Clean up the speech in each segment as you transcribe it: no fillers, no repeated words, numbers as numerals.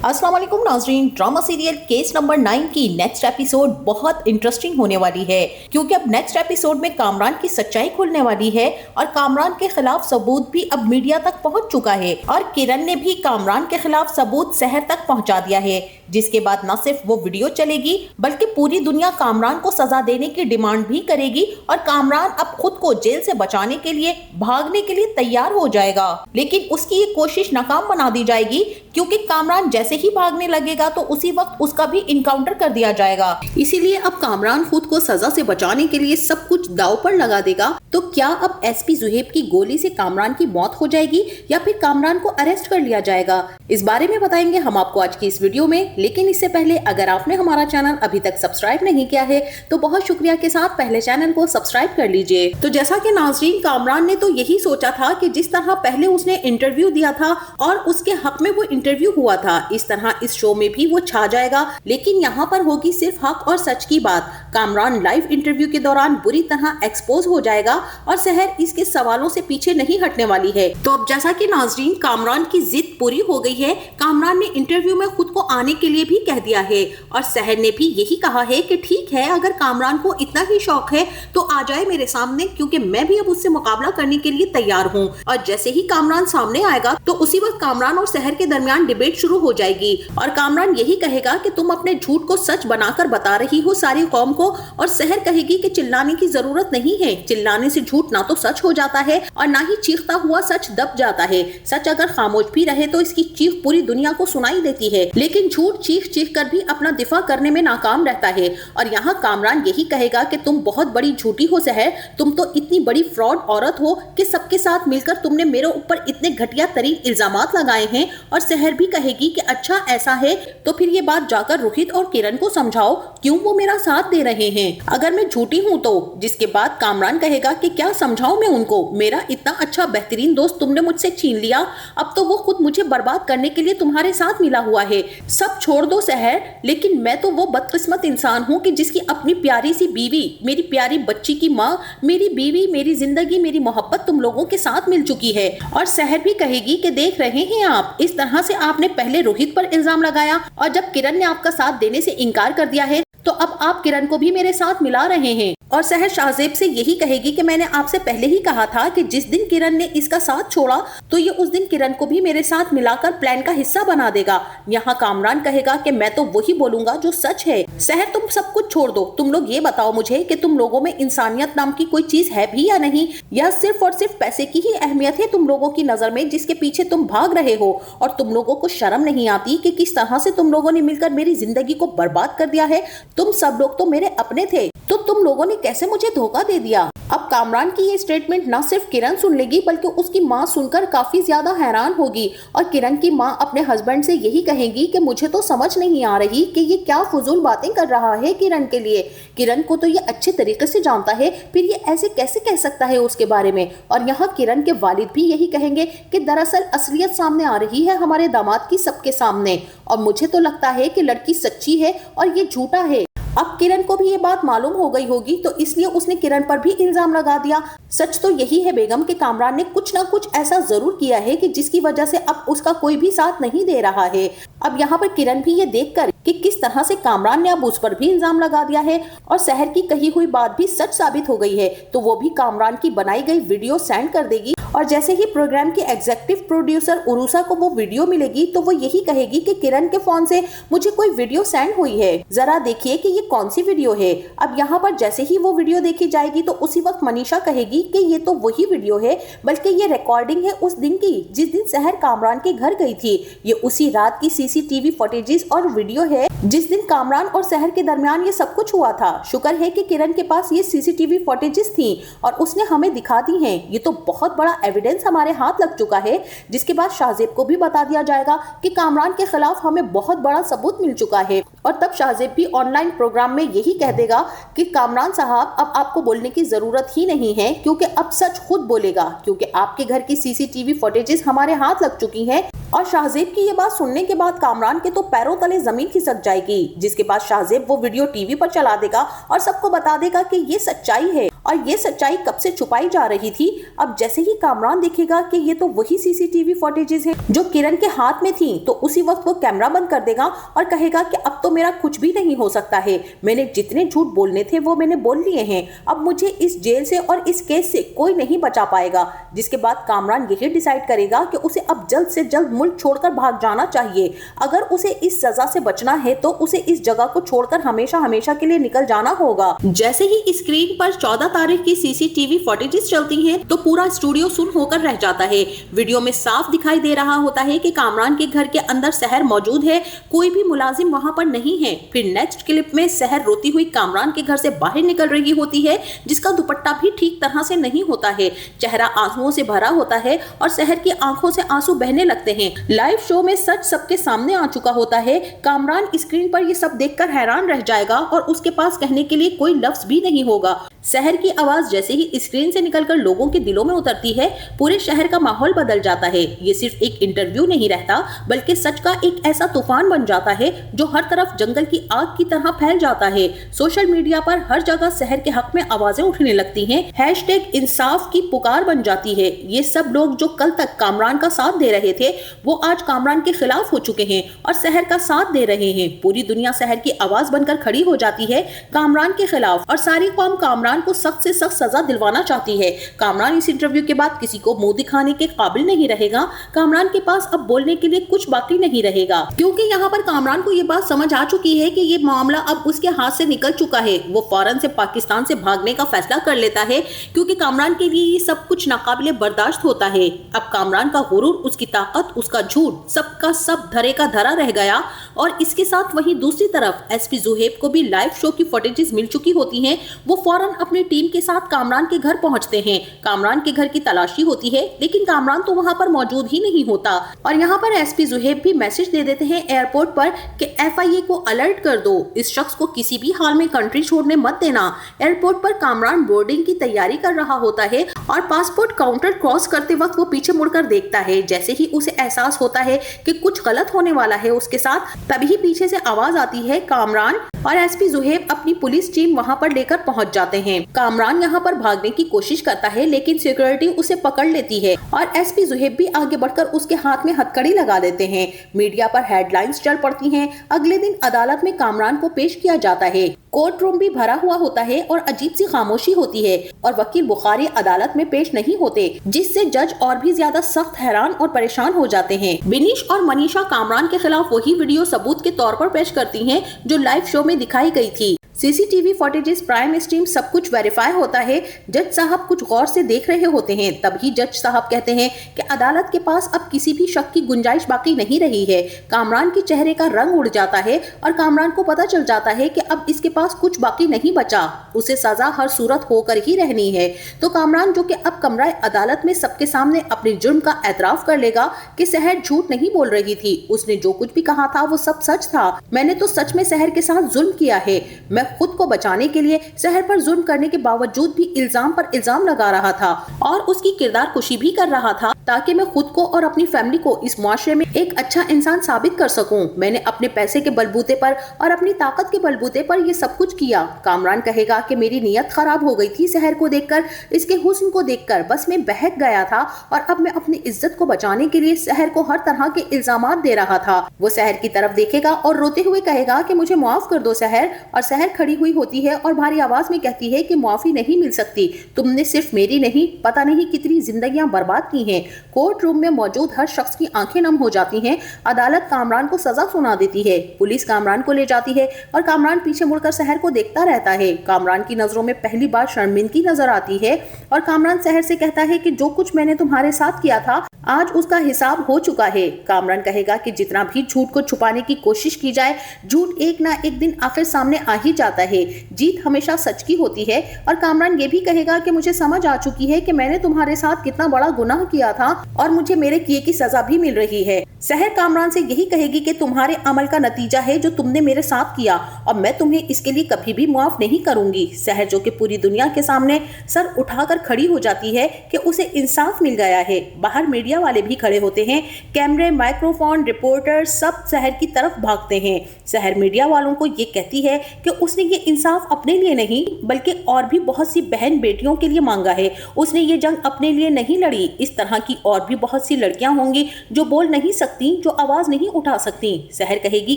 अस्सलाम वालेकुम नाजरीन। ड्रामा सीरियल केस नंबर 9 की नेक्स्ट एपिसोड बहुत इंटरेस्टिंग होने वाली है, क्योंकि अब नेक्स्ट एपिसोड में कामरान की सच्चाई खुलने वाली है और कामरान के खिलाफ सबूत भी अब मीडिया तक पहुंच चुका है और किरण ने भी कामरान के खिलाफ सबूत शहर तक पहुंचा दिया है, जिसके बाद न सिर्फ वो वीडियो चलेगी बल्कि पूरी दुनिया कामरान को सजा देने की डिमांड भी करेगी और कामरान अब खुद को जेल से बचाने के लिए भागने के लिए तैयार हो जाएगा। लेकिन उसकी ये कोशिश नाकाम बना दी जाएगी, क्योंकि कामरान जैसे ही भागने लगेगा तो उसी वक्त उसका भी इनकाउंटर कर दिया जाएगा। इसीलिए अब कामरान खुद को सजा से बचाने के लिए सब कुछ दांव पर लगा देगा। तो क्या अब एसपी जुहेब की गोली से कामरान की मौत हो जाएगी या फिर कामरान को अरेस्ट कर लिया जाएगा, इस बारे में बताएंगे हम आपको आज की इस वीडियो में। लेकिन इससे पहले अगर आपने हमारा चैनल अभी तक सब्सक्राइब नहीं किया है तो बहुत शुक्रिया के साथ पहले चैनल को सब्सक्राइब कर लीजिए। तो जैसा कि नाजरीन, कामरान ने तो यही सोचा था कि जिस तरह पहले उसने इंटरव्यू दिया था और उसके हक में वो इंटरव्यू हुआ था, इस तरह इस शो में भी वो छा जाएगा। लेकिन यहाँ पर होगी सिर्फ हक और सच की बात। कामरान लाइव इंटरव्यू के दौरान बुरी तरह एक्सपोज हो जाएगा और शहर इसके सवालों से पीछे नहीं हटने वाली है। तो अब जैसा कि नाजरीन, कामरान की जिद पूरी हो गई है। कामरान ने इंटरव्यू में खुद को आने के लिए भी कह दिया है और शहर ने भी यही कहा है कि ठीक है, अगर कामरान को इतना ही शौक है तो आ जाए मेरे सामने, क्योंकि मैं भी अब उससे मुकाबला करने के लिए तैयार हूँ। और जैसे ही कामरान सामने आएगा तो उसी वक्त कामरान और शहर के दरमियान डिबेट शुरू हो जाएगी और कामरान यही कहेगा कि तुम अपने झूठ को सच बनाकर बता रही हो सारी कौम को, और शहर कहेगी कि चिल्लाने की जरूरत नहीं है, चिल्लाने से झूठ ना तो सच हो जाता है और ना ही चीखता हुआ सच दब जाता है। सच अगर खामोश भी रहे तो इसकी चीख पूरी दुनिया को सुनाई देती है, लेकिन झूठ चीख चीख कर भी अपना दिफा करने में नाकाम रहता है। और यहाँ कामरान यही कहेगा कि तुम बहुत बड़ी झूठी हो शहर, तुम तो इतनी बड़ी फ्रॉड औरत हो कि सबके साथ मिलकर तुमने मेरे ऊपर इतने घटिया तरीन इल्जामात लगाए हैं। और शहर भी कहेगी कि अच्छा ऐसा है तो फिर ये बात जाकर रोहित और किरण को समझाओ, क्यों वो मेरा साथ दे रहे हैं अगर मैं झूठी हूँ तो। जिसके बाद कामरान कहेगा कि क्या समझाऊं मैं उनको, मेरा इतना अच्छा बेहतरीन दोस्त तुमने मुझसे छीन लिया, अब तो वो खुद मुझे बर्बाद करने के लिए तुम्हारे साथ मिला हुआ है। सब छोड़ दो शहर, लेकिन मैं तो वो बदकिस्मत इंसान हूँ कि जिसकी अपनी प्यारी सी बीवी, मेरी प्यारी बच्ची की माँ, मेरी बीवी, मेरी जिंदगी, मेरी मोहब्बत तुम लोगों के साथ मिल चुकी है। और शहर भी कहेगी कि देख रहे हैं आप, इस तरह से आपने पहले रोहित पर इल्जाम लगाया और जब किरण ने आपका साथ देने से इनकार कर दिया है तो अब आप किरण को भी मेरे साथ मिला रहे हैं। और शहर शाहजेब से यही कहेगी कि मैंने आपसे पहले ही कहा था कि जिस दिन किरण ने इसका साथ छोड़ा तो ये उस दिन किरण को भी मेरे साथ मिलाकर प्लान का हिस्सा बना देगा। यहाँ कामरान कहेगा कि मैं तो वही बोलूंगा जो सच है। शहर तुम सब कुछ छोड़ दो, तुम लोग ये बताओ मुझे कि तुम लोगों में इंसानियत नाम की कोई चीज है भी या नहीं, या सिर्फ और सिर्फ पैसे की ही अहमियत है तुम लोगों की नजर में, जिसके पीछे तुम भाग रहे हो। और तुम लोगों को शर्म नहीं आती कि किस तरह से तुम लोगों ने मिलकर मेरी जिंदगी को बर्बाद कर दिया है। तुम सब लोग तो मेरे अपने थे, तो तुम लोगों ने कैसे मुझे धोखा दे दिया। अब कामरान की ये स्टेटमेंट ना सिर्फ किरण सुन लेगी बल्कि उसकी माँ सुनकर काफी ज्यादा हैरान होगी। और किरण की माँ अपने हस्बैंड से यही कहेगी कि मुझे तो समझ नहीं आ रही कि ये क्या फजूल बातें कर रहा है किरण के लिए। किरण को तो ये अच्छे तरीके से जानता है, फिर ये ऐसे कैसे कह सकता है उसके बारे में। और यहाँ किरण के वालिद भी यही कहेंगे कि दरअसल असलियत सामने आ रही है हमारे दामाद की सबके सामने, और मुझे तो लगता है कि लड़की सच्ची है और ये झूठा है। अब किरण को भी ये बात मालूम हो गई होगी तो इसलिए उसने किरण पर भी इल्जाम लगा दिया। सच तो यही है बेगम कि कामरान ने कुछ ना कुछ ऐसा जरूर किया है कि जिसकी वजह से अब उसका कोई भी साथ नहीं दे रहा है। अब यहाँ पर किरण भी ये देखकर कि किस तरह से कामरान ने अब उस पर भी इल्जाम लगा दिया है और शहर की कही हुई बात भी सच साबित हो गई है, तो वो भी कामरान की बनाई गई वीडियो सेंड कर देगी। और जैसे ही प्रोग्राम की एग्जीक्यूटिव प्रोड्यूसर उरुसा को वो वीडियो मिलेगी तो वो यही कहेगी कि किरण के फोन से मुझे कोई वीडियो सेंड हुई है, जरा देखिए कि ये कौन सी वीडियो है। अब यहाँ पर जैसे ही वो वीडियो देखी जाएगी तो उसी वक्त मनीषा कहेगी कि ये तो वही वीडियो है, बल्कि ये रिकॉर्डिंग है उस दिन की जिस दिन शहर कामरान के घर गई थी। ये उसी रात की सीसीटीवी फुटेजेस और वीडियो है जिस दिन कामरान और शहर के दरमियान ये सब कुछ हुआ था। शुक्र है कि किरण के पास ये सीसीटीवी फुटेजेस थी और उसने हमें दिखा दी हैं। ये तो बहुत बड़ा एविडेंस हमारे हाथ लग चुका है। जिसके बाद शाहजेब को भी बता दिया जाएगा कि कामरान के खिलाफ हमें बहुत बड़ा सबूत मिल चुका है। और तब शाहजेब भी ऑनलाइन प्रोग्राम में यही कह देगा कि कामरान साहब, अब आपको बोलने की जरूरत ही नहीं है, क्योंकि अब सच खुद बोलेगा, क्योंकि आपके घर की सीसीटीवी फुटेजेस हमारे हाथ लग चुकी हैं। और शाहजेब की ये बात सुनने के बाद कामरान के तो पैरों तले जमीन खिसक जाएगी। जिसके बाद शाहजेब वो वीडियो टीवी पर चला देगा और सबको बता देगा कि ये सच्चाई है और ये सच्चाई कब से छुपाई जा रही थी। अब जैसे ही कामरान देखेगा कि ये तो वही सीसीटीवी फुटेजेस है जो किरण के हाथ में थी, तो उसी वक्त वो कैमरा बंद कर देगा और कहेगा कि अब तो मेरा कुछ भी नहीं हो सकता है, मैंने जितने झूठ बोलने थे वो मैंने बोल लिए हैं, अब मुझे इस जेल से और इस केस से कोई नहीं बचा पाएगा। जिसके बाद कामरान यही डिसाइड करेगा कि उसे अब जल्द से जल्द मुल्क छोड़कर भाग जाना चाहिए। अगर उसे इस सजा से बचना है तो उसे इस जगह को छोड़कर हमेशा हमेशा के लिए निकल जाना होगा। जैसे ही स्क्रीन पर 14 तारीख की सीसीटीवी फुटेजेस चलती हैं, तो पूरा स्टूडियो सुन होकर रह जाता है। वीडियो में साफ दिखाई दे रहा होता है कि कामरान के घर के अंदर सहर मौजूद है, कोई भी मुलाजिम वहां पर नहीं है। फिर नेक्स्ट क्लिप में सहर रोती हुई कामरान के घर से बाहर निकल रही होती है, जिसका दुपट्टा भी ठीक तरह से नहीं होता है, चेहरा आंसुओं से भरा होता है और सहर की आंखों से आंसू बहने लगते हैं। लाइव शो में सच सबके सामने आ चुका होता है। कामरान स्क्रीन पर ये सब देखकर हैरान रह जाएगा और उसके पास कहने के लिए कोई लफ्ज भी नहीं होगा। शहर की आवाज जैसे ही स्क्रीन से निकलकर लोगों के दिलों में उतरती है, पूरे शहर का माहौल बदल जाता है। ये सिर्फ एक इंटरव्यू नहीं रहता, बल्कि सच का एक ऐसा तूफान बन जाता है जो हर तरफ जंगल की आग की तरह फैल जाता है। सोशल मीडिया पर हर जगह शहर के हक में आवाजें उठने लगती हैं। हैशटैग इंसाफ की पुकार बन जाती है। ये सब लोग जो कल तक कामरान का साथ दे रहे थे, वो आज कामरान के खिलाफ हो चुके हैं और शहर का साथ दे रहे हैं। पूरी दुनिया शहर की आवाज बनकर खड़ी हो जाती है कामरान के खिलाफ और सारी कौम कामरान को सख्त से सख्त सजा दिलवाना चाहती है। कामरान इस इंटरव्यू के बाद किसी को मुंह दिखाने के काबिल नहीं रहेगा। कामरान के पास अब बोलने के लिए कुछ बाकी नहीं रहेगा, क्योंकि यहाँ पर कामरान को ये बात समझ आ चुकी है कि ये मामला अब उसके हाथ से निकल चुका है। वो फौरन से पाकिस्तान से भागने का फैसला कर लेता है, क्योंकि कामरान के लिए ये सब कुछ नाकाबिले बर्दाश्त होता है। अब कामरान का गुरूर, उसकी ताकत, उसका झूठ, सबका सब धरे का धरा रह गया। और इसके साथ वहीं दूसरी तरफ एसपी जुहेब को भी लाइव शो की फुटेजेस मिल चुकी होती हैं। वो फौरन अपनी टीम के साथ कामरान के घर पहुंचते हैं। कामरान के घर की तलाशी होती है, लेकिन कामरान तो वहां पर मौजूद ही नहीं होता। और यहाँ पर एसपी जुहेब भी मैसेज दे देते हैं एयरपोर्ट पर कि एफआईए को अलर्ट कर दो, इस शख्स को किसी भी हाल में कंट्री छोड़ने मत देना। एयरपोर्ट पर कामरान बोर्डिंग की तैयारी कर रहा होता है और पासपोर्ट काउंटर क्रॉस करते वक्त वो पीछे मुड़कर देखता है। जैसे ही उसे एहसास होता है कि कुछ गलत होने वाला है उसके साथ, तभी पीछे से आवाज आती है कामरान और एसपी जुहेब अपनी पुलिस टीम वहां पर लेकर पहुंच जाते हैं। कामरान यहां पर भागने की कोशिश करता है, लेकिन सिक्योरिटी उसे पकड़ लेती है और एसपी जुहेब भी आगे बढ़कर उसके हाथ में हथकड़ी लगा देते हैं। मीडिया पर हेडलाइंस चल पड़ती हैं। अगले दिन अदालत में कामरान को पेश किया जाता है। कोर्ट रूम भी भरा हुआ होता है और अजीब सी खामोशी होती है और वकील बुखारी अदालत में पेश नहीं होते, जिससे जज और भी ज्यादा सख्त हैरान और परेशान हो जाते हैं। विनीश और मनीषा कामरान के खिलाफ वही वीडियो सबूत के तौर पर पेश करती हैं जो लाइव शो में दिखाई गई थी। सीसीटीवी फुटेजेस, प्राइम स्ट्रीम, सब कुछ वेरीफाई होता है। जज साहब कुछ गौर से देख रहे होते हैं, तभी जज साहब कहते हैं कि अदालत के पास अब किसी भी शक की गुंजाइश बाकी नहीं रही है। कामरान के चेहरे का रंग उड़ जाता है और कामरान को पता चल जाता है कि अब इसके पास कुछ बाकी नहीं बचा, उसे सजा हर सूरत होकर ही रहनी है। तो कामरान, जो कि अब कमरा अदालत में सबके सामने अपने जुर्म का एतराफ कर लेगा कि सहर झूठ नहीं बोल रही थी, उसने जो कुछ भी कहा था वो सब सच था। मैंने तो सच में सहर के साथ जुल्म किया है। मैं खुद को बचाने के लिए सहर पर जुल्म करने के बावजूद भी इल्जाम पर इल्जाम लगा रहा था और उसकी किरदार कुशी भी कर रहा था, ताकि मैं खुद को और अपनी फैमिली को इस मुआशरे में एक अच्छा इंसान साबित कर सकूं। मैंने अपने पैसे के बलबूते पर और अपनी ताकत के बलबूते पर ये सब कुछ किया। कामरान कहेगा कि मेरी नीयत खराब हो गई थी सहर को देखकर, इसके हुस्न को देखकर बस मैं बहक गया था और अब मैं अपनी इज्जत को बचाने के लिए सहर को हर तरह के इल्जामात दे रहा था। वो सहर की तरफ देखेगा और रोते हुए कहेगा कि मुझे माफ कर दो सहर, और सहर खड़ी हुई होती है और भारी आवाज में कहती है कि माफी नहीं मिल सकती, तुमने सिर्फ मेरी नहीं, पता नहीं कितनी जिंदगियां बर्बाद की हैं। कोर्ट रूम में मौजूद हर शख्स की आंखें नम हो जाती हैं। अदालत कामरान को सजा सुना देती है। पुलिस कामरान को ले जाती है और कामरान पीछे मुड़कर सहर को देखता रहता है। कामरान की नजरों में पहली बार शर्मिंदगी नजर आती है और कामरान सहर से कहता है कि जो कुछ मैंने तुम्हारे साथ किया था आज उसका हिसाब हो चुका है। कामरान कहेगा कि जितना भी झूठ को छुपाने की कोशिश की जाए, झूठ एक ना एक दिन आखिर सामने आ ही जाता है। जीत हमेशा सच की होती है। और कामरान ये भी कहेगा कि मुझे समझ आ चुकी है कि मैंने तुम्हारे साथ कितना बड़ा गुनाह किया था और मुझे मेरे किए की सजा भी मिल रही है। सहर कामरान से यही कहेगी कि तुम्हारे अमल का नतीजा है जो तुमने मेरे साथ किया और मैं तुम्हें इसके लिए कभी भी माफ नहीं करूंगी। सहर, जो कि पूरी दुनिया के सामने सर उठाकर खड़ी हो जाती है कि उसे इंसाफ मिल गया है। बाहर मीडिया मीडिया वाले भी खड़े होते हैं। कैमरे, माइक्रोफोन, रिपोर्टर सब शहर की तरफ भागते हैं। शहर मीडिया वालों को ये कहती है कि उसने ये इंसाफ अपने लिए नहीं बल्कि और भी बहुत सी बहन बेटियों के लिए मांगा है। उसने ये जंग अपने लिए नहीं लड़ी। इस तरह की और भी बहुत सी लड़कियां होंगी जो बोल नहीं सकती, जो आवाज नहीं उठा सकती। शहर कहेगी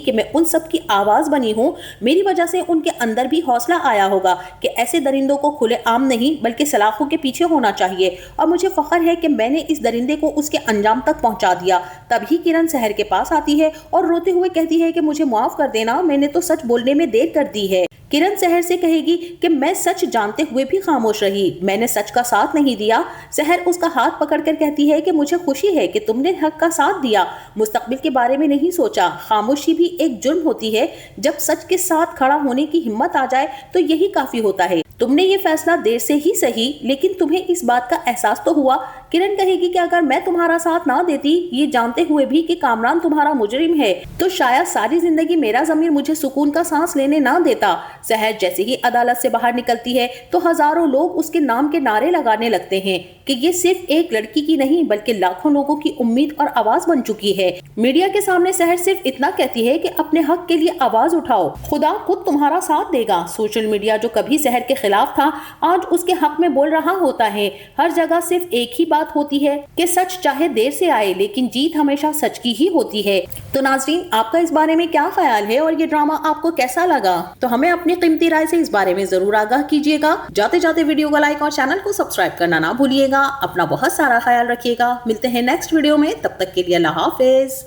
कि मैं उन सब की आवाज बनी हूँ, मेरी वजह से उनके अंदर भी हौसला आया होगा कि ऐसे दरिंदों को खुले आम नहीं बल्कि सलाखों के पीछे होना चाहिए और मुझे फख्र है कि मैंने इस दरिंदे को उसके अंजाम तक पहुंचा दिया। तभी किरण शहर के पास आती है और रोते हुए कहती है कि मुझे माफ कर देना, मैंने तो सच बोलने में देर कर दी है। किरण शहर से कहेगी कि मैं सच जानते हुए भी खामोश रही, मैंने सच का साथ नहीं दिया। शहर उसका हाथ पकड़कर कहती है कि मुझे खुशी है कि तुमने हक का साथ दिया, मुस्तकबिल के बारे में नहीं सोचा। खामोशी भी एक जुर्म होती है। जब सच के साथ खड़ा होने की हिम्मत आ जाए तो यही काफी होता है। तुमने ये फैसला देर से ही सही, लेकिन तुम्हें इस बात का एहसास तो हुआ। किरण कहेगी कि अगर मैं तुम्हारा साथ ना देती, ये जानते हुए भी कि कामरान तुम्हारा मुजरिम है, तो शायद सारी जिंदगी मेरा ज़मीर मुझे सुकून का सांस लेने ना देता। शहर जैसे ही अदालत से बाहर निकलती है तो हजारों लोग उसके नाम के नारे लगाने लगते हैं कि ये सिर्फ एक लड़की की नहीं बल्कि लाखों लोगों की उम्मीद और आवाज बन चुकी है। मीडिया के सामने शहर सिर्फ इतना कहती है कि अपने हक के लिए आवाज उठाओ, खुदा खुद तुम्हारा साथ देगा। सोशल मीडिया जो कभी शहर के खिलाफ था आज उसके हक में बोल रहा होता है। हर जगह सिर्फ एक ही बात होती है कि सच चाहे देर से आए लेकिन जीत हमेशा सच की ही होती है। तो नाजरीन, आपका इस बारे में क्या ख्याल है और ये ड्रामा आपको कैसा लगा? तो हमें अपनी कीमती राय से इस बारे में जरूर आगाह कीजिएगा। जाते जाते वीडियो को लाइक और चैनल को सब्सक्राइब करना ना भूलिएगा। अपना बहुत सारा ख्याल रखिएगा। मिलते हैं नेक्स्ट वीडियो में, तब तक के लिए अल्लाह हाफिज।